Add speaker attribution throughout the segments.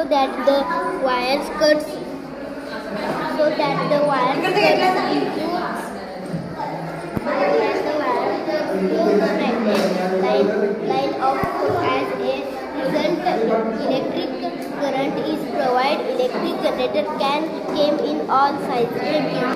Speaker 1: That the wires cuts line of as a result electric current is provided. Electric generator came in all sizes. Thank you.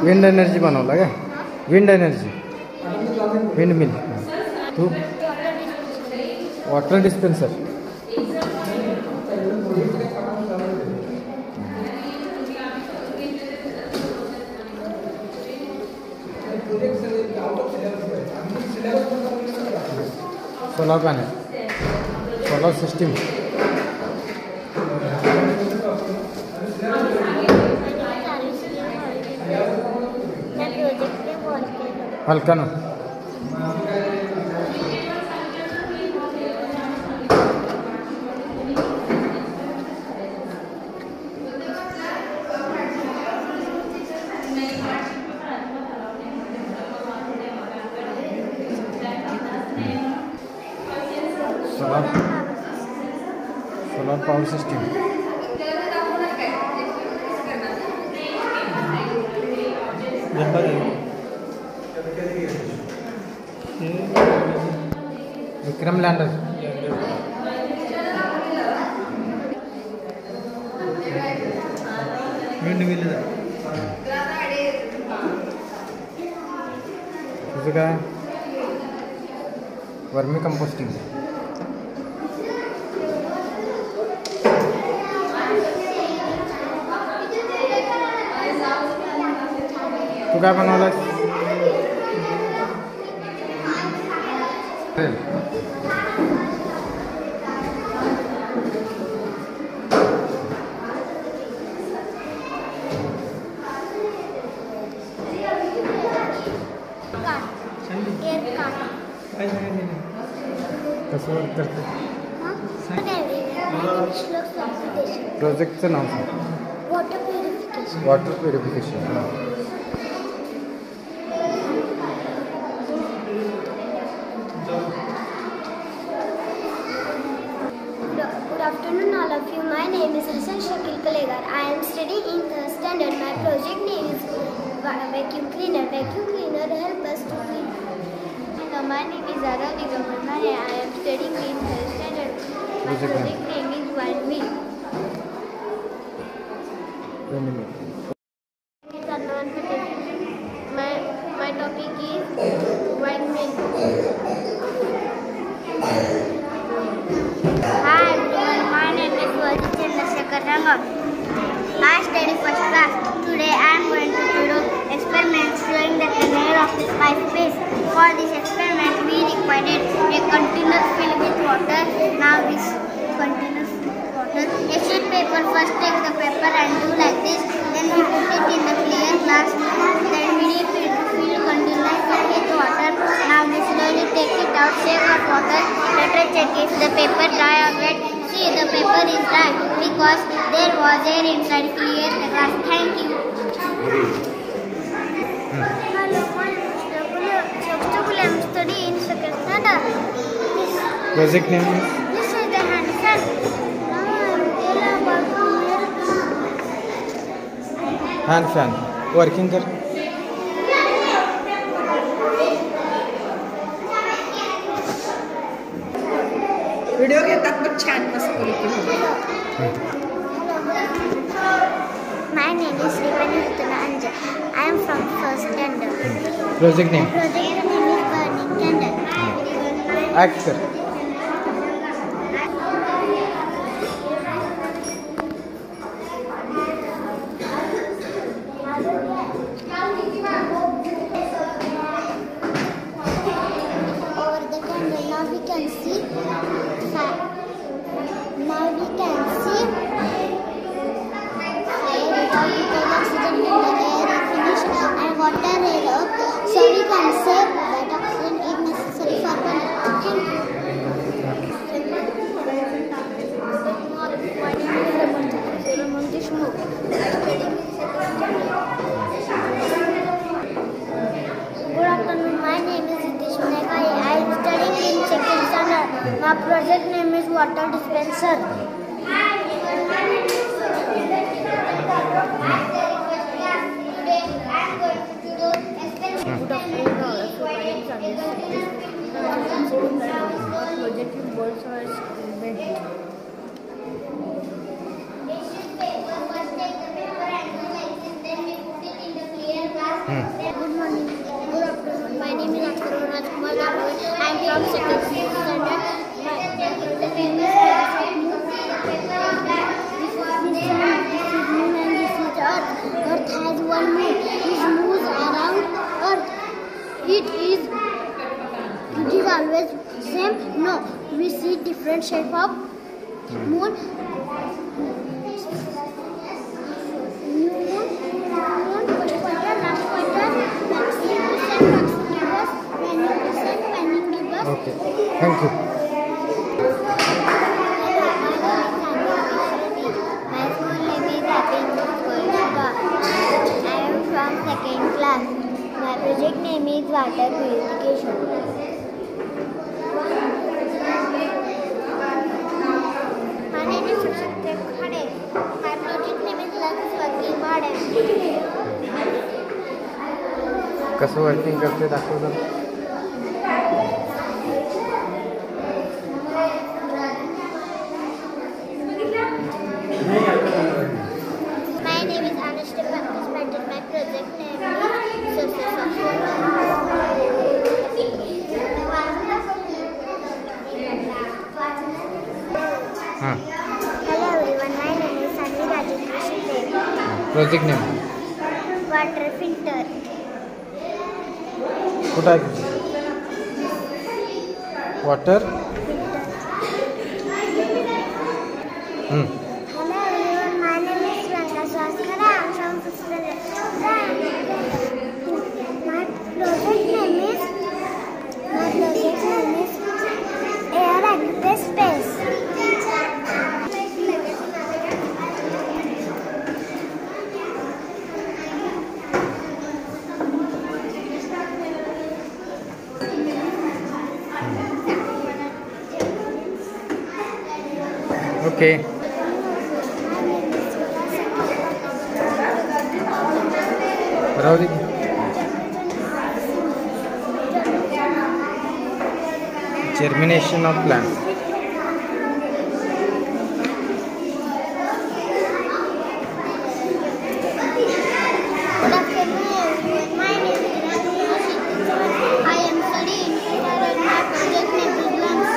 Speaker 2: Wind energy बनवला का? Wind energy, windmill. तू water dispenser. Solar panel, solar system. हल्का ना solar power system. Vikram lander. Windmill तुझं काय? Vermicomposting. तू काय बनवलास? कसं करते? प्रोजेक्टचं नाव सांग. Water purification.
Speaker 1: Good afternoon all of you. My name is Hassan Shakil Kalegar. I am studying in 3rd standard. My project name is vacuum cleaner. Vacuum cleaner help us to clean. My name is Aradhi Gamarnare. I am studying in 3rd standard. My project name is windmill. My topic is windmill. Hi everyone, my name is Vajit Chandrasekhar Rangan. I study first class. Today I am going to do experiment showing the conveyor of the spice base. For this experiment we required a container filled with water. Now this container water. A sheet paper. First take the paper and do like this. Then we put it in the clear glass. Then we fill container with water. Now we slowly take it out. check if the paper dry or wet. See, the paper is dry because there was air inside. Clear the glass. Thank you. Hello, my name is Shakula. I am studying in second standard.
Speaker 2: Project name is?
Speaker 1: This is the hand fan. Now I am telling about
Speaker 2: Hand fan. Working कर.
Speaker 3: Video घेतात पण छान मस्त.
Speaker 1: My name is Rivani Anja. I am from first standard.
Speaker 2: Project name?
Speaker 1: Project name is Burning Candle.
Speaker 2: Act कर.
Speaker 1: Over the candle, now we can see fire. Now we can see fire without because oxygen in the air is finished and water is up. So we can say that oxygen is necessary for burning. Thank you. Good afternoon, my name is Hitesh Meghai. I am studying in second standard. My project name is water dispenser. Good afternoon, all of you. My name is Anish. Project in balls or experiment. Good morning. Good afternoon. My name is Aksharu Rajkumar. I am from second standard. My project name is moon and this is Earth. Earth has one moon. It moves around Earth. It is always same? No. We see different shape of moon.
Speaker 2: Okay. Thank you.
Speaker 1: My full name is Happy Golda. I am from second class. My project name is water purification. My name is Sushant Khade. My project name is Lungs Working Model.
Speaker 2: कसं working करते दाखव जरा.
Speaker 1: My name is Anushka Pankaj Patel. My project name is Success of
Speaker 2: हां.
Speaker 1: Hello everyone, my name is Sanvi Rajendra Shinde.
Speaker 2: Project name?
Speaker 1: Water filter.
Speaker 2: कुठं आहे? Water?
Speaker 1: Hello everyone, my name is Ranga Swaskara. I am from Physical. My project name is Air and Space.
Speaker 2: Okay. Ravi. Germination of plants.
Speaker 1: Good afternoon everyone. My name is Rajendra Shinde. I am studying in my project name is lungs.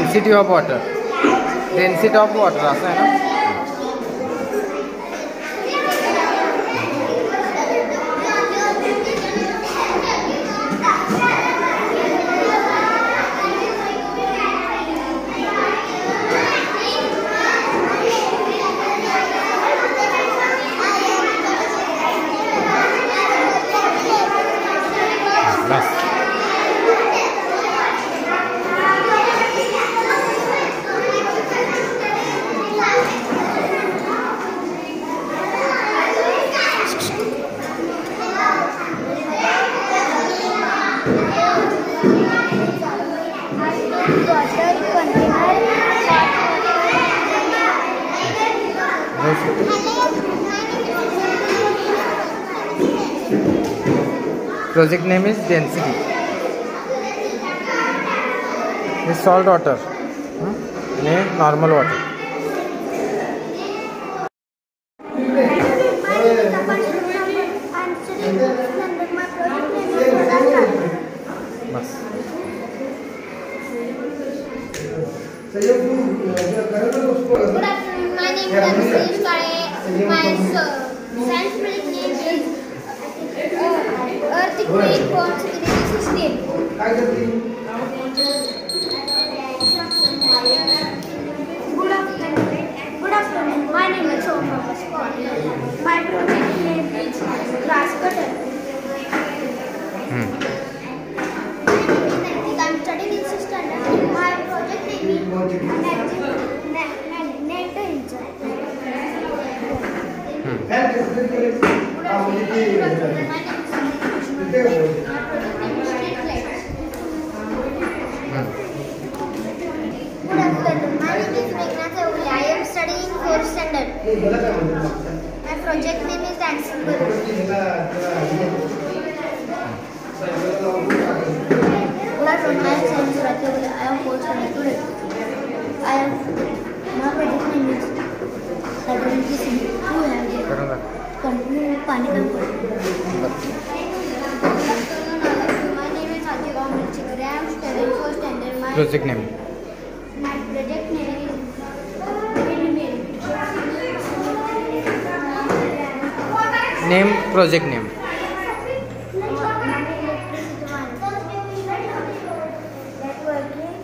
Speaker 2: Density of water. Density of water असं आहे ना. Project name is density. This salt water, normal water.
Speaker 1: Good afternoon, my name is Abhishek Kale. My science project name is Earthquake Forms Security System. Good afternoon, my name is Somya Paskal. My project name is Grass Cutter. I'm studying in 6th standard. My project name is I am studying 4th standard. My project name is Dancing Girl. Good afternoon, I am Science Rathore. I am 4th standard today. My project name is hydrogen. You have it. Continue with Pani Kampur. My name is Atika Mirchikare. I am studying 4th standard. My
Speaker 2: Project name.
Speaker 1: My project name is
Speaker 2: Name project name.
Speaker 1: My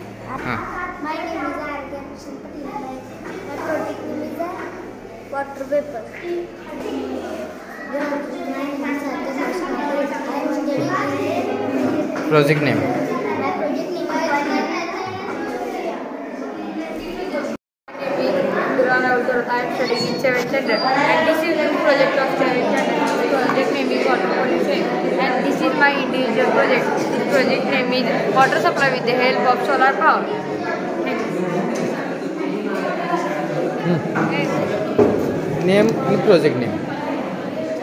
Speaker 1: name is Arya Simpati. My project name is water vapor.
Speaker 2: Project name.
Speaker 1: My project name
Speaker 3: I am studying in 7th standard, and this is the project of 7th standard. Project name is water pollution, and this is my individual project. This project name is water supply with the help of solar power.
Speaker 2: Name and project name.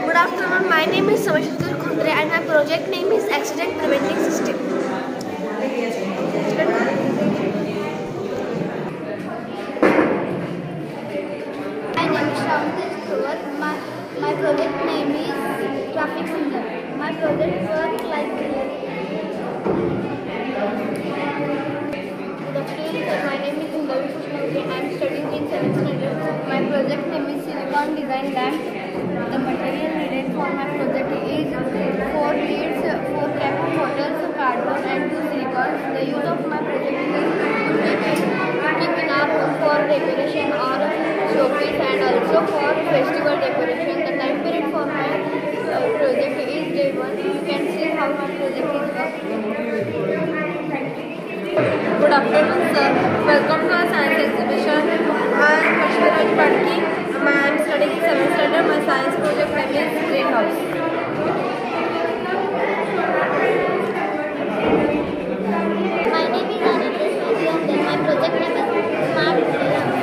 Speaker 1: Good afternoon, my name is Samashikar Khundre and my project name is Accident Preventing System. My name is Shravani Stewart. My project name is Traffic Signal. My project works like my name is Indavi Krishnavi. I am studying in 7th standard. My project name is Silicon Design Lab. The material needed for my project is 4 leads, 4 cap bottles, cardboard and 2 silicons. The use of my project is to keep in our home for decoration or showpiece and also for festival decoration. The time period for my project is day 1. You can see how my project is working.
Speaker 3: Good afternoon, sir. Welcome to our science exhibition. I am Ashwaraj Padki. I am studying 7th standard. My science project name is Greenhouse.
Speaker 1: My name is Anita Swathi. My project name is Smart Playground.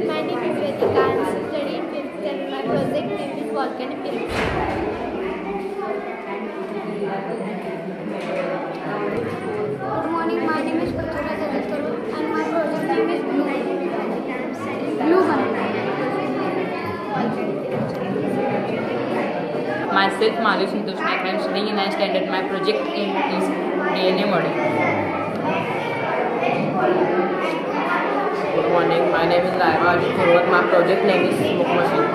Speaker 1: My name is Vedika. I am studying 5th standard. My project name is Volcanic Eruption. Good morning. My name is Pratura Jadakaru and my project name is Blue Banana.
Speaker 3: Myself, Malu Santosh Naik. I am studying in 9th standard. My project is DNA model.
Speaker 4: Good morning. My name is Laiva Ajit Purwat. My project name is smoke machine.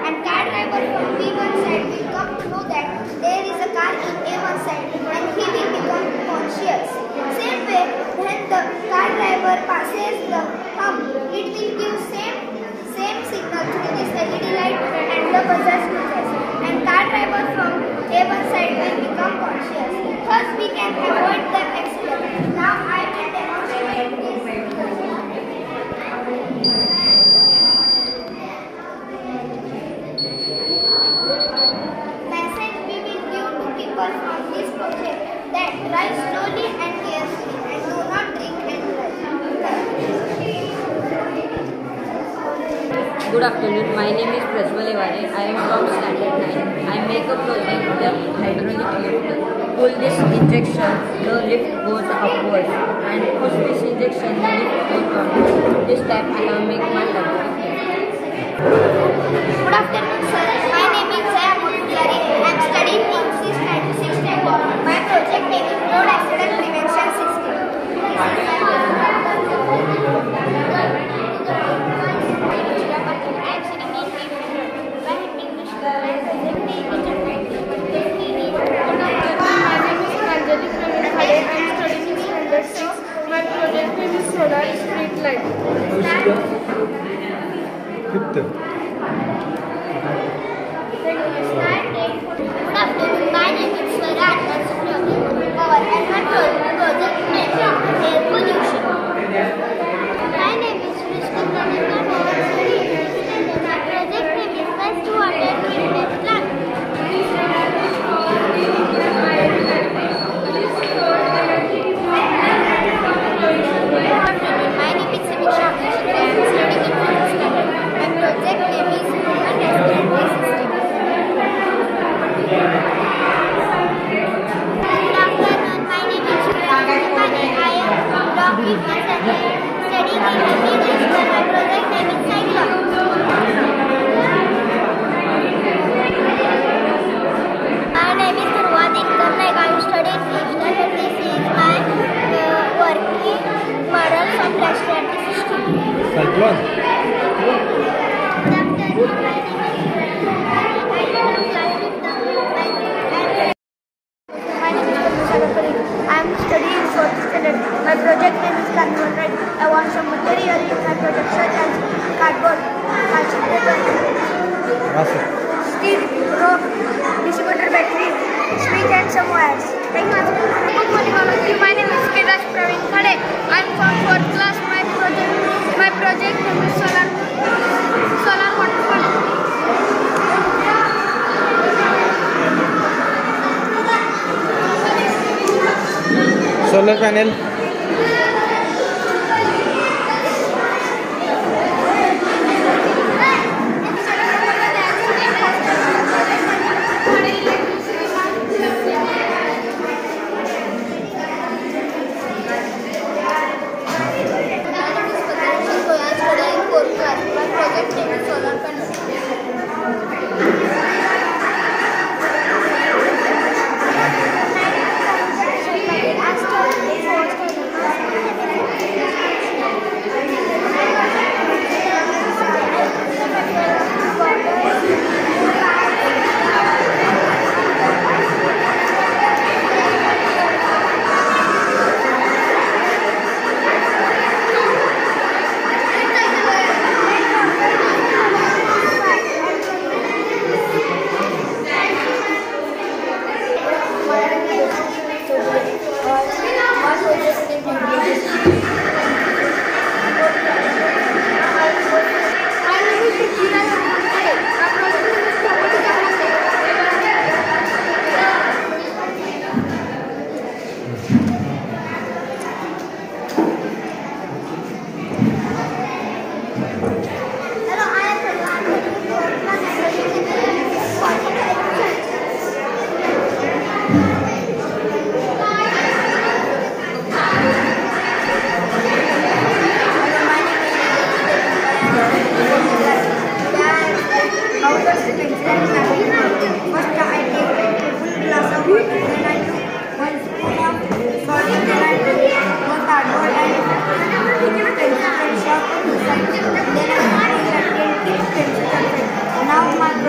Speaker 1: And car driver from B1 side will come to know that there is a car in A1 side and he will become conscious. Same way, when the car driver passes the hump, it will give same signal through this LED light and the buzzer switches. And car driver from A1 side will become conscious. Thus we can avoid the accident. Now I will demonstrate this. Message we will give to people from this project that drive slowly and carefully and do not drink and drive.
Speaker 3: Good afternoon. My name is Prajwal Evare. I am from standard 9. I make a project with a hydraulic lift. Pull this injection, the lift goes upwards, and push this injection, the lift goes downwards. This time I have make my hydraulic lift.
Speaker 1: Good afternoon, sir. My name is Zaya Mutulari. I am studying in 696 standard. My project name is Road Accident Prevention System. I am studying in 800. My English project name is
Speaker 3: My name is Anjali Praveen Khade. I am studying in standard 6. My project name is solar street light.
Speaker 2: Fifth.
Speaker 1: Good afternoon. My name is Swara Power and my project name is air pollution. My name is Vishnu Pranita Mohan Suri. My project name is wastewater treatment plant. My name is Samiksha Abhishek. I am studying in 4th standard. My project name is Human Respiratory System. Good afternoon. My name is Shreya Mukane. I am from Block B1 studying in English. My project name is Cyclone. My name is Purva Dinkar Naik. I am studying in 5th standard. This is my working model from respiratory system.
Speaker 2: Cyclone.
Speaker 1: Good afternoon. My name is I am studying in 4th standard. My project name is Carnival Ride. I want some material in my project such as cardboard, plastic paper, steel, rope, distributor battery, switch and some wires. Thank you. Good morning all of you. My name is Kiraj Praveen Khade. I am from 4th class. My project name is solar water pump.
Speaker 2: Solar panel.
Speaker 1: My project name is solar panel. I studied in 4th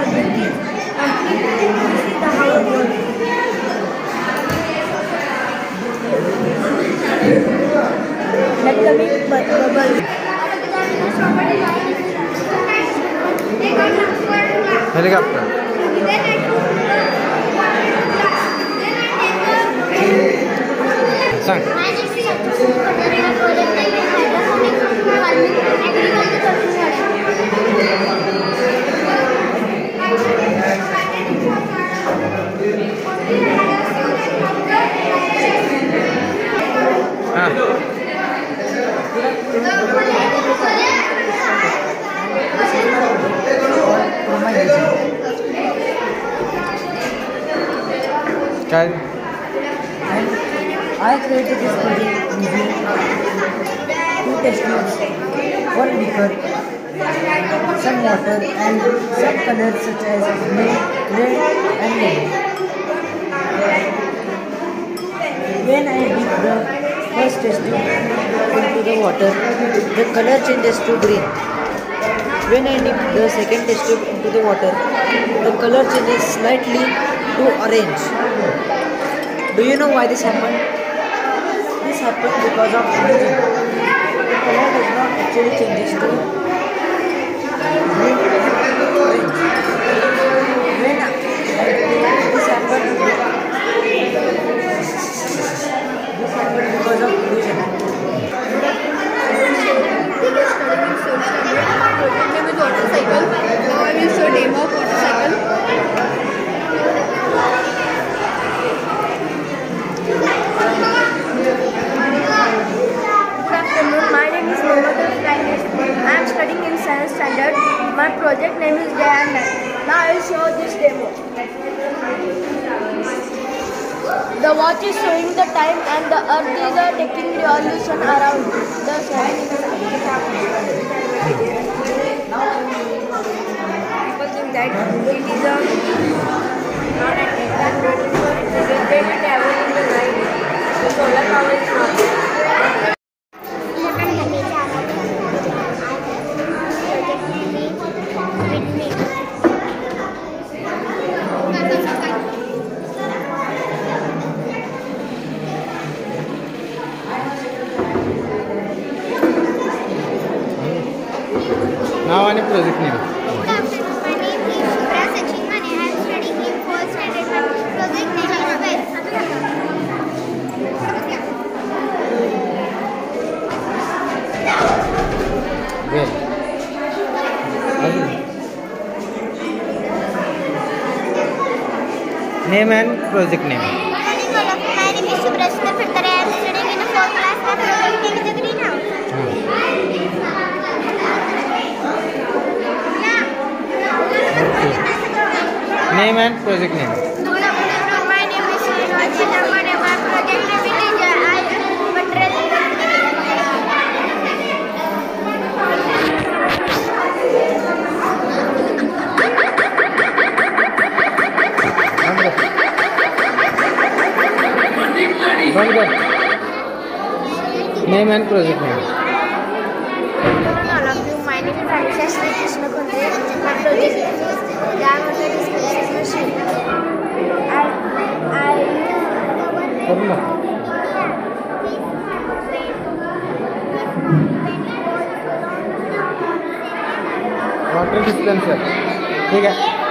Speaker 5: project is complete. This is the our work. Upcoming bubbles.
Speaker 2: Helicopter सांग काय
Speaker 5: I created this project using 2 test tubes, 1 beaker, some water and some colors such as milk, red and yellow. When I dip the first test tube into the water, the color changes to green. When I dip the second test tube into the water, the color changes slightly to orange. Do you know why this happened? This happens because of imaging. The color does not actually changes to green and orange. When this happens because of illusion.
Speaker 3: Project name is water cycle. Now I will show demo of water cycle. Good afternoon. My name is Mohammed Al-Kainis. I am studying in science standard. My project name is Day and Night. Now I will show this demo. The watch is showing the time and the earth is taking revolution around the sun. People think that it is a not an exact running for it. They will travel in the night. The solar power is not.
Speaker 2: नाव आणि project name
Speaker 1: Good afternoon. My name is Shubhra Sachin. I am studying in 4th standard. My project name is
Speaker 2: well name and project name
Speaker 1: My name is Shubhra Sachin. I am studying in the 4th class. My project name is the greenhouse.
Speaker 2: Name and project name
Speaker 1: Good afternoon. My name is Srinivas Chintamani. My project name is
Speaker 2: बंद कर name and project name
Speaker 1: all of you. My name is Anisha Sri Krishna Kundre. My project name is Diameter Displacement Machine.
Speaker 2: करू ना water dispenser ठीक आहे